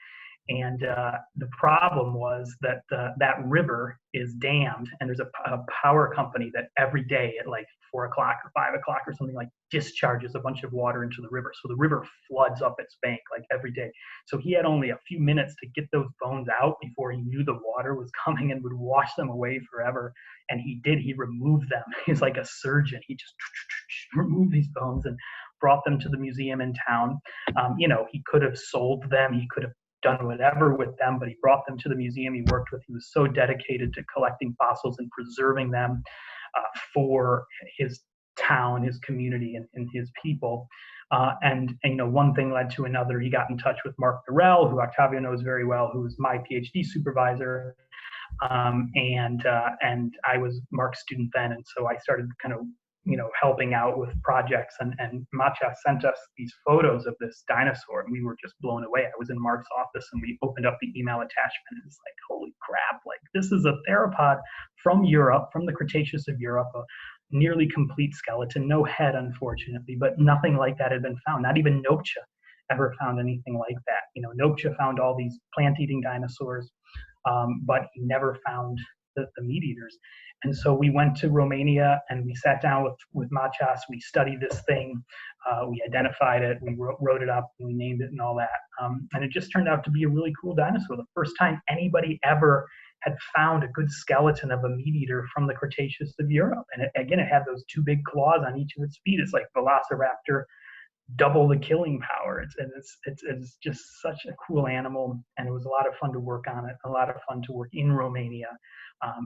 Speaker 3: And the problem was that that river is dammed, and there's a power company that every day at like 4 o'clock or 5 o'clock or something, like, discharges a bunch of water into the river. So the river floods up its bank like every day. So he had only a few minutes to get those bones out before he knew the water was coming and would wash them away forever. And he did. He removed them. He's like a surgeon. He just removed these bones and brought them to the museum in town. You know, he could have sold them. He could have done whatever with them, but he brought them to the museum he worked with. He was so dedicated to collecting fossils and preserving them for his town, his community, and his people. And you know, one thing led to another. He got in touch with Mark Durrell, who Octavio knows very well, who was my PhD supervisor. And I was Mark's student then, and so I started kind of, you know, helping out with projects, and Matcha sent us these photos of this dinosaur, and we were just blown away. I was in Mark's office, and we opened up the email attachment, and it's like, holy crap, like, this is a theropod from Europe, from the Cretaceous of Europe, a nearly complete skeleton, no head, unfortunately, but nothing like that had been found. Not even Nopcia ever found anything like that. You know, Nopcia found all these plant-eating dinosaurs, but he never found the meat eaters. And so we went to Romania, and we sat down with Matthias. We studied this thing. We identified it. We wrote it up, and we named it and all that. And it just turned out to be a really cool dinosaur. The first time anybody ever had found a good skeleton of a meat eater from the Cretaceous of Europe. And it had those two big claws on each of its feet. It's like Velociraptor, double the killing power. It's just such a cool animal, and it was a lot of fun to work on it, a lot of fun to work in Romania.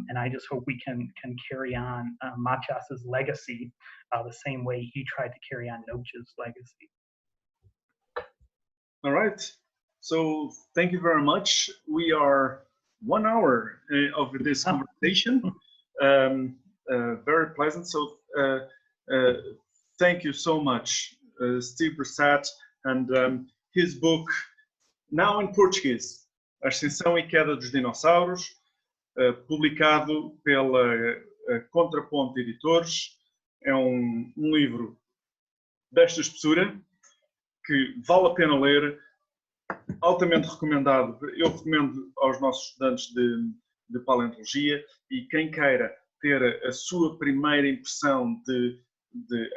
Speaker 3: And I just hope we can carry on Matthias's legacy the same way he tried to carry on Nopcia's legacy.
Speaker 2: All right. So thank you very much. We are 1 hour of this conversation. Very pleasant. So thank you so much, Steve Brusatte, and his book, now in Portuguese, A Ascensão e Queda dos Dinossauros, publicado pela Contraponto Editores. É um livro desta espessura que vale a pena ler, altamente recomendado. Eu recomendo aos nossos estudantes de paleontologia, e quem queira ter a sua primeira impressão de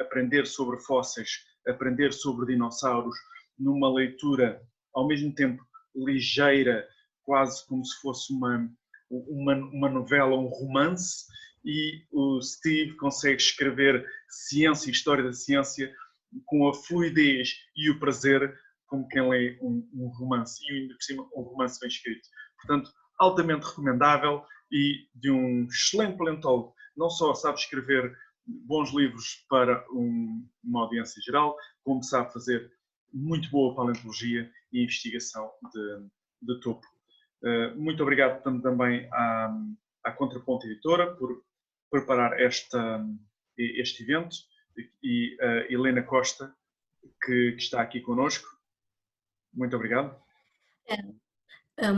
Speaker 2: aprender sobre fósseis, aprender sobre dinossauros, numa leitura ao mesmo tempo ligeira, quase como se fosse uma novela, um romance, e o Steve consegue escrever ciência e história da ciência com a fluidez e o prazer como quem lê um romance, e ainda por cima um romance bem escrito. Portanto, altamente recomendável e de um excelente paleontólogo. Não só sabe escrever bons livros para uma audiência geral, como sabe fazer muito boa paleontologia e investigação de topo. Muito obrigado também à Contraponto Editora por preparar este evento, e a Helena Costa, que está aqui connosco. Muito obrigado.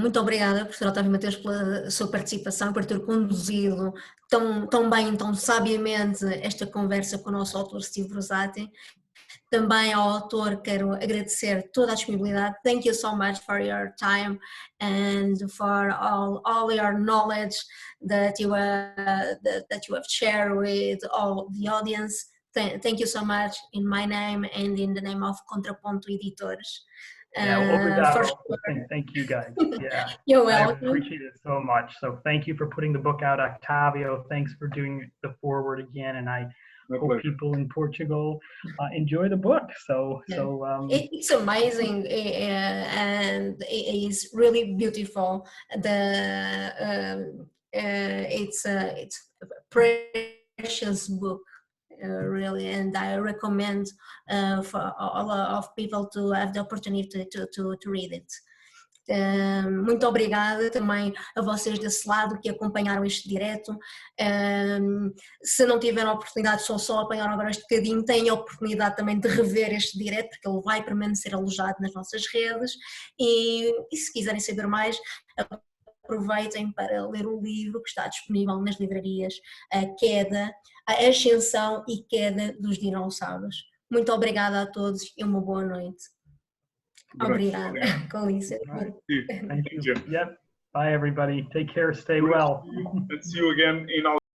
Speaker 1: Muito obrigada, professor Octávio Mateus, pela sua participação, por ter conduzido tão bem, tão sabiamente esta conversa com o nosso autor Steve Brusatte. Também ao autor quero agradecer toda a disponibilidade. Thank you so much for your time and for all your knowledge that you have shared with all the audience. Thank you so much in my name and in the name of Contraponto Editores.
Speaker 3: Thank you guys. Yeah,
Speaker 1: you're welcome.
Speaker 3: I appreciate it so much. So thank you for putting the book out, Octavio. Thanks for doing the foreword again, and I hope people in Portugal enjoy the book.
Speaker 1: It's amazing, and it's really beautiful. It's a precious book. Really, and I recommend for all of people to have the opportunity to read it. Muito obrigada também a vocês desse lado que acompanharam este direto. Se não tiveram a oportunidade, só apanharam agora este bocadinho, têm a oportunidade também de rever este direto, porque ele vai permanecer alojado nas nossas redes, e se quiserem saber mais, aproveitem para ler o livro que está disponível nas livrarias, A Ascensão e Queda dos Dinossauros. Muito obrigada a todos e uma boa noite. Obrigada. Com licença.
Speaker 3: Thank you. Yep. Bye, everybody. Take care. Stay well.
Speaker 2: Let's see you again in